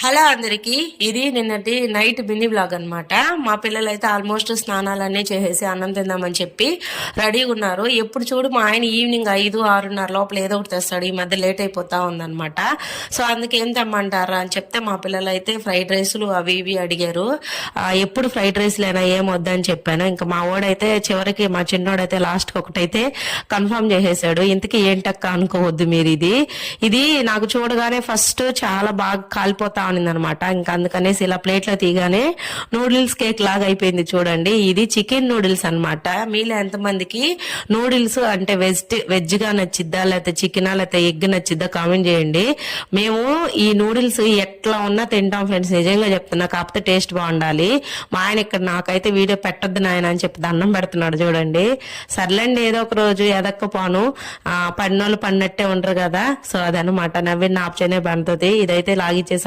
Hello అందరికి, ఇది నిన్నటి నైట్ మినీ బ్లాగ్ అనమాట. మా పిల్లలు అయితే ఆల్మోస్ట్ స్నానాలన్నీ చేసేసి అన్నం తిందామని చెప్పి రెడీగా ఉన్నారు. ఎప్పుడు చూడు మా ఆయన ఈవినింగ్ 5-6:30 లోపల ఏదో ఒకటి తెస్తాడు. ఈ మధ్య లేట్ అయిపోతా ఉందన్నమాట. సో అందుకే ఏం తెమ్మంటారా అని చెప్తే మా పిల్లలు అయితే ఫ్రైడ్ రైస్లు అవి ఇవి అడిగారు. ఎప్పుడు ఫ్రైడ్ రైస్లేనా ఏం వద్దని చెప్పాను. ఇంకా మా వాడైతే చివరికి, మా చిన్నోడైతే లాస్ట్కి ఒకటైతే కన్ఫర్మ్ చేసేసాడు. ఇంతకీ ఏంటక్క అనుకోవద్దు మీరు, ఇది నాకు చూడగానే ఫస్ట్ చాలా బాగా కాలిపోతా ఉన్నింది అనమాట. ఇంకా అందుకనేసి ఇలా ప్లేట్లో తీగానే నూడిల్స్ కేక్ లాగా అయిపోయింది చూడండి. ఇది చికెన్ నూడిల్స్ అనమాట. మీలో ఎంతమందికి నూడిల్స్ అంటే వెజ్ గా నచ్చిద్దా, లేకపోతే చికెనా, లేకపోతే ఎగ్ నచ్చిద్దా కామెంట్ చేయండి. మేము ఈ నూడిల్స్ ఎట్లా ఉన్నా తింటాం ఫ్రెండ్స్, నిజంగా చెప్తున్నా. కాకపోతే టేస్ట్ బాగుండాలి. మా ఆయన ఇక్కడ నాకైతే వీడియో పెట్టొద్దు నాయన అని చెప్పి దండం పెడుతున్నాడు చూడండి. సర్లేండి, ఏదో ఒక రోజు ఎదక్కపోను, పడినోళ్ళు పడినట్టే ఉంటారు కదా. సో అదనమాట, నవ్విన ఆప్షనే పడుతుంది. ఇదైతే లాగిచ్చేసాం.